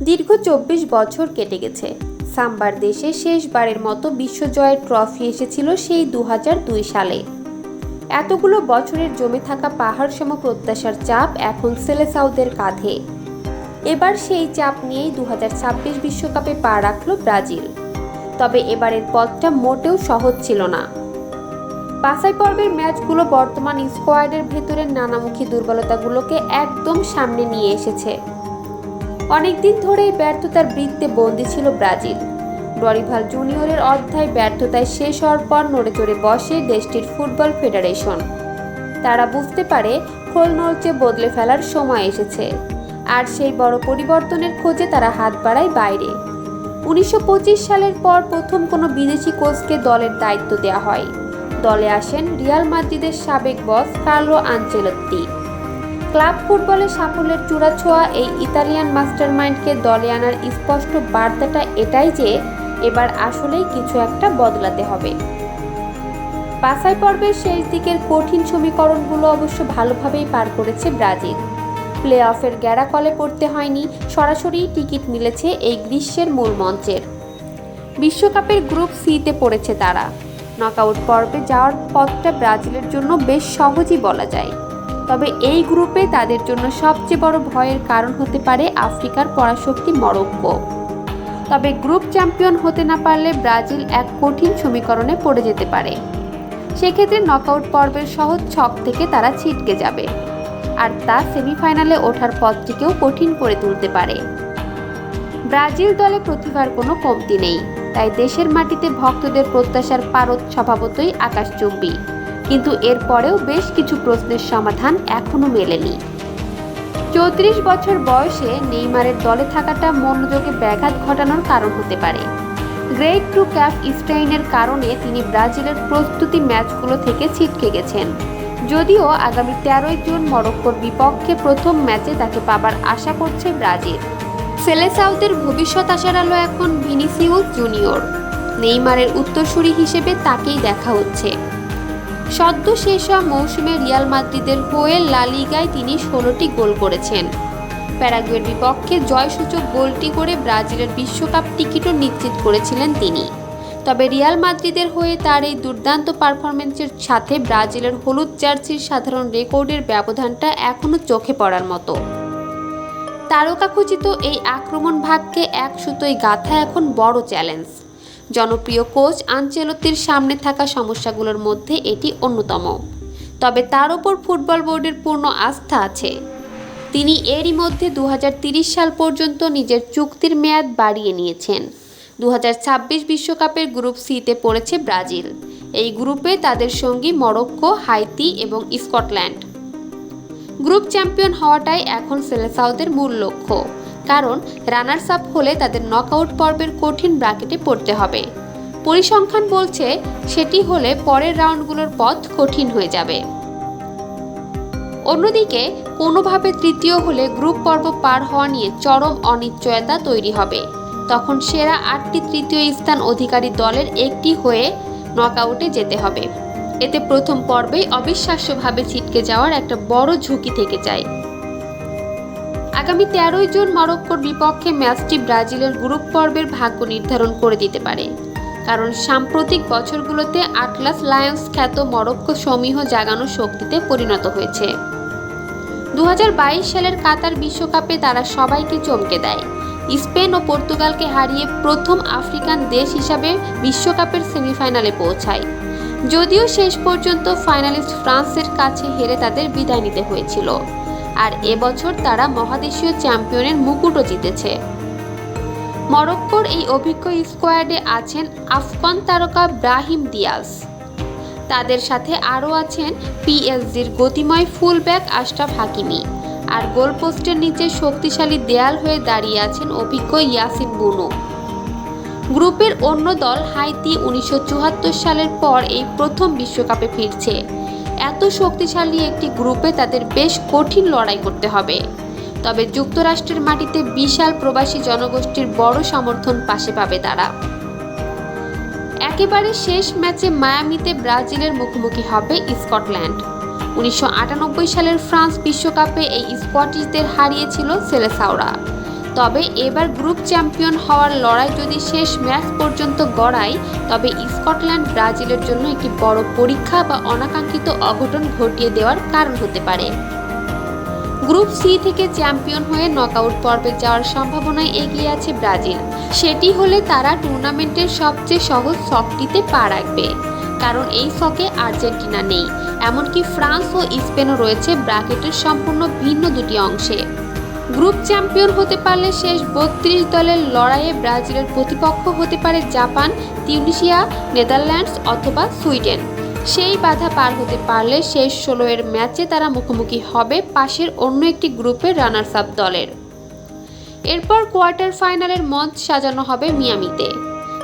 দীর্ঘ ২৪ বছর কেটে গেছে। সাম্বার দেশে শেষবারের মতো বিশ্বজয়ের ট্রফি এসেছিল সেই ২০০২ সালে। এতগুলো বছরের জমে থাকা পাহাড়সম প্রত্যাশার চাপ এখন সেলেসাওদের কাঁধে। এবার সেই চাপ নিয়েই ২০২৬ বিশ্বকাপে পা রাখল ব্রাজিল। তবে এবারের পথটা মোটেও সহজ ছিল না। বাছাই পর্বের ম্যাচগুলো বর্তমান স্কোয়াডের ভেতরের নানামুখী দুর্বলতাগুলোকে একদম সামনে নিয়ে এসেছে। অনেকদিন ধরেই ব্যর্থতার বৃত্তে বন্দী ছিল ব্রাজিল। ডরিভাল জুনিয়রের অধ্যায় ব্যর্থতায় শেষ হওয়ার পর নড়েচড়ে বসে দেশটির ফুটবল ফেডারেশন। তারা বুঝতে পারে খোল নলচে বদলে ফেলার সময় এসেছে, আর সেই বড় পরিবর্তনের খোঁজে তারা হাত বাড়ায় বাইরে। ১৯২৫ সালের পর প্রথম কোনো বিদেশি কোচকে দলের দায়িত্ব দেওয়া হয়। দলে আসেন রিয়াল মাদ্রিদের সাবেক বস কার্লো আনচেলত্তি। ক্লাব ফুটবলে সাফল্যের চূড়াছোঁয়া এই ইতালিয়ান মাস্টারমাইন্ডকে দলে আনার স্পষ্ট বার্তাটা এটাই যে এবার আসলেই কিছু একটা বদলাতে হবে। বাছাই পর্বের শেষ দিকের কঠিন সমীকরণগুলো অবশ্য ভালোভাবেই পার করেছে ব্রাজিল। প্লে অফের গ্যারাকলে পড়তে হয়নি, সরাসরি টিকিট মিলেছে এই গ্রীষ্মের মূল মঞ্চের। বিশ্বকাপের গ্রুপ সিতে পড়েছে তারা। নকআউট পর্বে যাওয়ার পথটা ব্রাজিলের জন্য বেশ সহজই বলা যায়। তবে এই গ্রুপে তাদের জন্য সবচেয়ে বড় ভয়ের কারণ হতে পারে আফ্রিকার পরাশক্তি মরক্কো। তবে গ্রুপ চ্যাম্পিয়ন হতে না পারলে ব্রাজিল এক কঠিন সমীকরণে পড়ে যেতে পারে। সেক্ষেত্রে নকআউট পর্বের সহজ ছক থেকে তারা ছিটকে যাবে, আর তা সেমিফাইনালে ওঠার পথটিকেও কঠিন করে তুলতে পারে। ব্রাজিল দলে প্রতিভার কোনো কমতি নেই, তাই দেশের মাটিতে ভক্তদের প্রত্যাশার পারদ স্বভাবতই আকাশচুম্বী। কিন্তু এরপরেও বেশ কিছু প্রশ্নের সমাধান এখনও মেলেনি। ৩৪ বছর বয়সে নেইমারের দলে থাকাটা মনোযোগে ব্যাঘাত ঘটানোর কারণ হতে পারে। গ্রেট টু ক্যাফ স্ট্রেইনের কারণে তিনি ব্রাজিলের প্রস্তুতি ম্যাচগুলো থেকে ছিটকে গেছেন। যদিও আগামী ১৩ জুন মরক্কোর বিপক্ষে প্রথম ম্যাচে তাকে পাবার আশা করছে ব্রাজিল। সেলেসাওদের ভবিষ্যৎ আশার আলো এখন ভিনিসিউস জুনিয়র। নেইমারের উত্তরসূরি হিসেবে তাকেই দেখা হচ্ছে। সদ্য শেষ হওয়া মৌসুমে রিয়াল মাদ্রিদের হয়ে লা লিগায় তিনি ১৬টি গোল করেছেন। প্যারাগুয়ের বিপক্ষে জয়সূচক গোলটি করে ব্রাজিলের বিশ্বকাপ টিকিটও নিশ্চিত করেছিলেন তিনি। তবে রিয়াল মাদ্রিদের হয়ে তার এই দুর্দান্ত পারফরম্যান্সের সাথে ব্রাজিলের হলুদ জার্সির সাধারণ রেকর্ডের ব্যবধানটা এখনও চোখে পড়ার মতো। তারকাখচিত এই আক্রমণ ভাগকে এক সুতোয় গাঁথা এখন বড় চ্যালেঞ্জ। জনপ্রিয় কোচ আনচেলত্তির সামনে থাকা সমস্যাগুলোর মধ্যে এটি অন্যতম। তবে তার ওপর ফুটবল বোর্ডের পূর্ণ আস্থা আছে। তিনি এরই মধ্যে ২০৩০ সাল পর্যন্ত নিজের চুক্তির মেয়াদ বাড়িয়ে নিয়েছেন। ২০২৬ বিশ্বকাপের গ্রুপ সিতে পড়েছে ব্রাজিল। এই গ্রুপে তাদের সঙ্গী মরক্কো, হাইতি এবং স্কটল্যান্ড। গ্রুপ চ্যাম্পিয়ন হওয়াটাই এখন সেলেসাওদের মূল লক্ষ্য, কারণ রানার্স আপ হলে তাদের নকআউট পর্বের কঠিন ব্র্যাকেটে পড়তে হবে। পরিসংখ্যান বলছে সেটি হলে পরের রাউন্ডগুলোর পথ কঠিন হয়ে যাবে। অন্যদিকে কোনোভাবে তৃতীয় হলে গ্রুপ পর্ব পার হওয়া নিয়ে চরম অনিশ্চয়তা তৈরি হবে। তখন সেরা ৮টি তৃতীয় স্থান অধিকারী দলের একটি হয়ে নকআউটে যেতে হবে। এতে প্রথম পর্বেই অবিশ্বাস্যভাবে ছিটকে যাওয়ার একটা বড় ঝুঁকি থেকে যায়। আগামী ১৩ জুন মরক্কোর বিপক্ষে ম্যাচটি ব্রাজিলের গ্রুপ পর্বের ভাগ্য নির্ধারণ করে দিতে পারে, কারণ সাম্প্রতিক বছরগুলোতে আটলাস লায়ন্স খ্যাত মরক্কো সমীহ জাগানো শক্তিতে পরিণত হয়েছে। ২০২২ সালের কাতার বিশ্বকাপে তারা সবাইকে চমকে দেয়। স্পেন ও পর্তুগালকে হারিয়ে প্রথম আফ্রিকান দেশ হিসাবে বিশ্বকাপের সেমিফাইনালে পৌঁছায়। যদিও শেষ পর্যন্ত ফাইনালিস্ট ফ্রান্সের কাছে হেরে তাদের বিদায় নিতে হয়েছিল। আর এবছর তারা মহাদেশীয় চ্যাম্পিয়নের মুকুটও জিতেছে। মরক্কোর এই অভিজ্ঞ স্কোয়াডে আছেন আফগান তারকা ব্রাহিম দিয়াজ। তাদের সাথে আরও আছেন পিএসজির গতিময় ফুলব্যাক আশরাফ হাকিমি, আর গোলপোস্টের নিচে শক্তিশালী দেয়াল হয়ে দাঁড়িয়ে আছেন অভিজ্ঞ ইয়াসিন বুনো। গ্রুপের অন্য দল হাইতি ১৯৭৪ সালের পর এই প্রথম বিশ্বকাপে ফিরছে। এত শক্তিশালী একটি গ্রুপে তাদের বেশ কঠিন লড়াই করতে হবে। তবে যুক্তরাষ্ট্রের মাটিতে বিশাল প্রবাসী জনগোষ্ঠীর বড় সমর্থন পাশে পাবে তারা। একেবারে শেষ ম্যাচে মায়ামিতে ব্রাজিলের মুখোমুখি হবে স্কটল্যান্ড। ১৯৯৮ সালের ফ্রান্স বিশ্বকাপে এই স্কটিশদের হারিয়েছিল সেলেসাওরা। তবে এবার গ্রুপ চ্যাম্পিয়ন হওয়ার লড়াই যদি শেষ ম্যাচ পর্যন্ত গড়ায়, তবে স্কটল্যান্ড ব্রাজিলের জন্য একটি বড় পরীক্ষা বা অনাকাঙ্ক্ষিত অঘটন ঘটিয়ে দেওয়ার কারণ হতে পারে। গ্রুপ সি থেকে চ্যাম্পিয়ন হয়ে নকআউট পর্বে যাওয়ার সম্ভাবনায় এগিয়ে আছে ব্রাজিল। সেটি হলে তারা টুর্নামেন্টের সবচেয়ে সহজ ছকটিতে পা রাখবে, কারণ এই ছকে আর্জেন্টিনা নেই, এমনকি ফ্রান্স ও স্পেনও রয়েছে ব্র্যাকেটের সম্পূর্ণ ভিন্ন দুটি অংশে। গ্রুপ চ্যাম্পিয়ন হতে পারলে শেষ 32 দলের লড়াইয়ে ব্রাজিলের প্রতিপক্ষ হতে পারে জাপান, তিউনিসিয়া, নেদারল্যান্ডস অথবা সুইডেন। সেই বাধা পার হতে পারলে শেষ 16 ম্যাচে তারা মুখোমুখি হবে পাশের অন্য একটি গ্রুপের রানার্স আপ দলের। এরপর কোয়ার্টার ফাইনালের মঞ্চ সাজানো হবে মিয়ামিতে।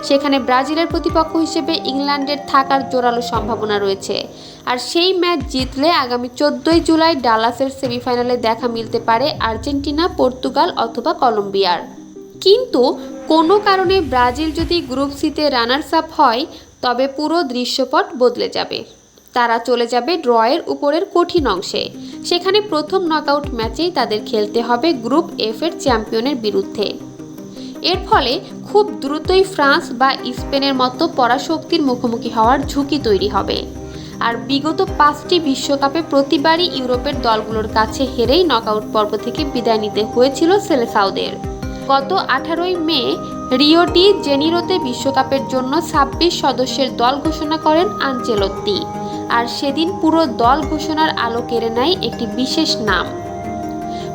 সেখানে ব্রাজিলের প্রতিপক্ষ হিসেবে ইংল্যান্ডের থাকার জোরালো সম্ভাবনা রয়েছে। আর সেই ম্যাচ জিতলে আগামী 14 জুলাই ডালাসের সেমিফাইনালে দেখা মিলতে পারে আর্জেন্টিনা, পর্তুগাল অথবা কলম্বিয়ার। কিন্তু কোনো কারণে ব্রাজিল যদি গ্রুপ সিতে রানার্স আপ হয়, তবে পুরো দৃশ্যপট বদলে যাবে। তারা চলে যাবে ড্রয়ের উপরের কঠিন অংশে। সেখানে প্রথম নকআউট ম্যাচেই তাদের খেলতে হবে গ্রুপ এফ এর চ্যাম্পিয়নের বিরুদ্ধে। এর ফলে খুব দ্রুতই ফ্রান্স বা স্পেনের মতো পরাশক্তির মুখোমুখি হওয়ার ঝুঁকি তৈরি হবে। আর বিগত 5টি বিশ্বকাপে প্রতিবারই ইউরোপের দলগুলোর কাছে হেরেই নকআউট পর্ব থেকে বিদায় নিতে হয়েছিল সেলেসাওদের। গত 18 মে রিও ডি জেনিরোতে বিশ্বকাপের জন্য 26 সদস্যের দল ঘোষণা করেন আনচেলত্তি। আর সেদিন পুরো দল ঘোষণার আলো কেড়ে নেয় একটি বিশেষ নাম।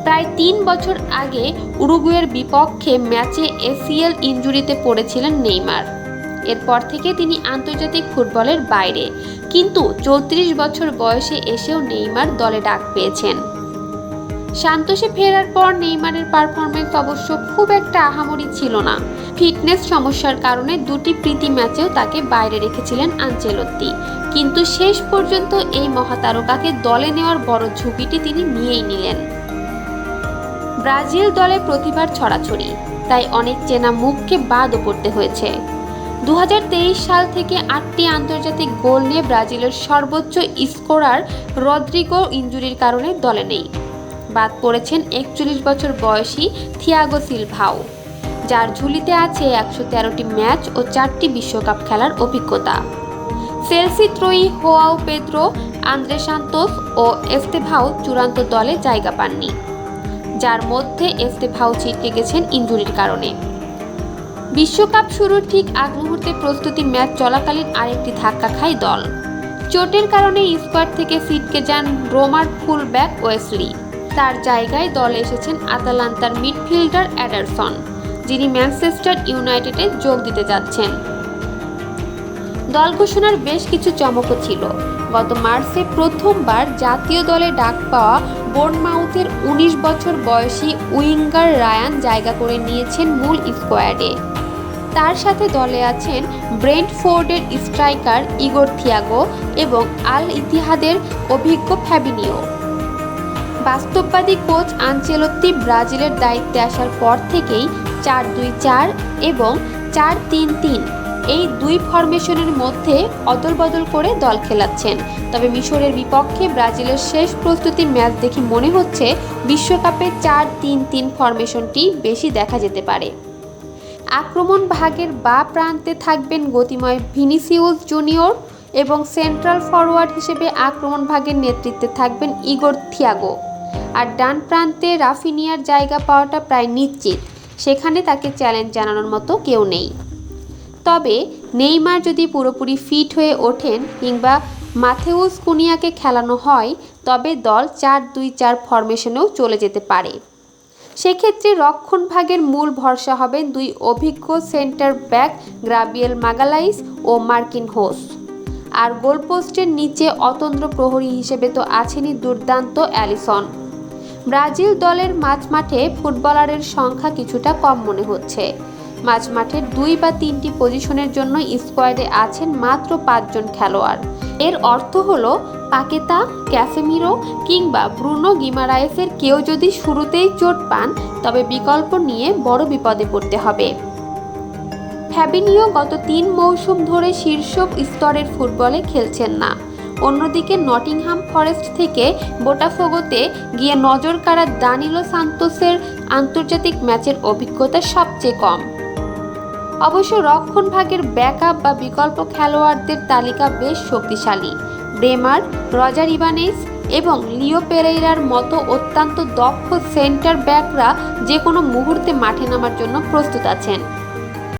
প্রায় 3 বছর আগে উরুগুয়ের বিপক্ষে ম্যাচে এসিএল ইনজুরিতে পড়েছিলেন নেইমার। এরপর থেকে তিনি আন্তর্জাতিক ফুটবলের বাইরে, কিন্তু 34 বছর বয়সে এসেও নেইমার দলে ডাক পেয়েছেন। সান্তোসে ফেরার পর নেইমারের পারফরমেন্স অবশ্য খুব একটা আহামরি ছিল না। ফিটনেস সমস্যার কারণে 2টি প্রীতি ম্যাচেও তাকে বাইরে রেখেছিলেন আনচেলত্তি, কিন্তু শেষ পর্যন্ত এই মহাতারকাকে দলে নেওয়ার বড় ঝুঁকিটি তিনি নিয়েই নিলেন। ব্রাজিল দলে প্রতিভার ছড়াছড়ি, তাই অনেক চেনা মুখকে বাদও পড়তে হয়েছে। 2023 সাল থেকে 8টি আন্তর্জাতিক গোল নিয়ে ব্রাজিলের সর্বোচ্চ স্কোরার রদ্রিগো ইনজুরির কারণে দলে নেই। বাদ পড়েছেন 41 বছর বয়সী থিয়াগো সিলভাও, যার ঝুলিতে আছে 113টি ম্যাচ ও 4টি বিশ্বকাপ খেলার অভিজ্ঞতা। চেলসি ত্রয়ী হোয়াও পেদ্রো, আন্দ্রে সান্তোস ও এস্তেভাও চূড়ান্ত দলে জায়গা পাননি, যার মধ্যে এস্তেভাও ছিটকে গেছেন ইনজুরির কারণে। বিশ্বকাপ শুরুর ঠিক আগ মুহূর্তে প্রস্তুতি ম্যাচ চলাকালীন আরেকটি ধাক্কা খায় দল। চোটের কারণে স্কোয়াড থেকে ছিটকে যান রোমার ফুলব্যাক ওয়েসলি। তার জায়গায় দলে এসেছেন আতালান্তার মিডফিল্ডার অ্যাডারসন, যিনি ম্যানচেস্টার ইউনাইটেডে যোগ দিতে যাচ্ছেন। দল ঘোষণার বেশ কিছু চমকও ছিল। গত মার্চে প্রথমবার জাতীয় দলে ডাক পাওয়া বোর্নমাউথের 19 বছর বয়সী উইঙ্গার রায়ান জায়গা করে নিয়েছেন মূল স্কোয়াডে। তার সাথে দলে আছেন ব্রেন্টফোর্ডের স্ট্রাইকার ইগোর থিয়াগো এবং আল ইতিহাদের অভিজ্ঞ ফ্যাবিনিও। বাস্তববাদী কোচ আনচেলত্তি ব্রাজিলের দায়িত্বে আসার পর থেকেই 4-2-4 এবং 4-3-3 এই দুই ফরমেশনের মধ্যে অদলবদল করে দল খেলাচ্ছেন। তবে মিশরের বিপক্ষে ব্রাজিলের শেষ প্রস্তুতি ম্যাচ দেখে মনে হচ্ছে বিশ্বকাপে 4-3-3 ফরমেশনটি বেশি দেখা যেতে পারে। আক্রমণ ভাগের বাঁ প্রান্তে থাকবেন গতিময় ভিনিসিউস জুনিয়র এবং সেন্ট্রাল ফরওয়ার্ড হিসেবে আক্রমণ ভাগের নেতৃত্বে থাকবেন ইগোর থিয়াগো। আর ডান প্রান্তে রাফিনিয়ার জায়গা পাওয়াটা প্রায় নিশ্চিত, সেখানে তাকে চ্যালেঞ্জ জানানোর মতো কেউ নেই। তবে নেইমার যদি পুরোপুরি ফিট হয়ে ওঠেন কিংবা মাথেউস কুনিয়াকে খেলানো হয়, তবে দল 4-2-4 ফরমেশনেও চলে যেতে পারে। সেক্ষেত্রে রক্ষণ ভাগের মূল ভরসা হবেন দুই অভিজ্ঞ সেন্টার ব্যাক গ্রাবিয়েল মাগালাইস ও মার্কিন হোস। আর গোলপোস্টের নিচে অতন্দ্র প্রহরী হিসেবে তো আছেনই দুর্দান্ত অ্যালিসন। ব্রাজিল দলের মাঝমাঠে ফুটবলারের সংখ্যা কিছুটা কম মনে হচ্ছে। মাঝমাঠের 2 বা 3টি পজিশনের জন্য স্কোয়াডে আছেন মাত্র 5 জন খেলোয়াড়। এর অর্থ হলো পাকেতা, ক্যাসেমিরো কিংবা ব্রুনো গিমারায়েসের কেউ যদি শুরুতেই চোট পান, তবে বিকল্প নিয়ে বড় বিপদে পড়তে হবে। ফ্যাবিনিও গত 3 মৌসুম ধরে শীর্ষ স্তরের ফুটবলে খেলছেন না। অন্যদিকে নটিংহাম ফরেস্ট থেকে বোটাফোগোতে গিয়ে নজর কাড়া দানিলো সান্তোসের আন্তর্জাতিক ম্যাচের অভিজ্ঞতা সবচেয়ে কম। অবশ্য রক্ষণভাগের ব্যাকআপ বা বিকল্প খেলোয়াড়দের তালিকা বেশ শক্তিশালী। ব্রেমার, রজার ইবানেজ এবং লিও পেরেইরার মতো অত্যন্ত দক্ষ সেন্টার ব্যাকরা যে কোনো মুহূর্তে মাঠে নামার জন্য প্রস্তুত আছেন।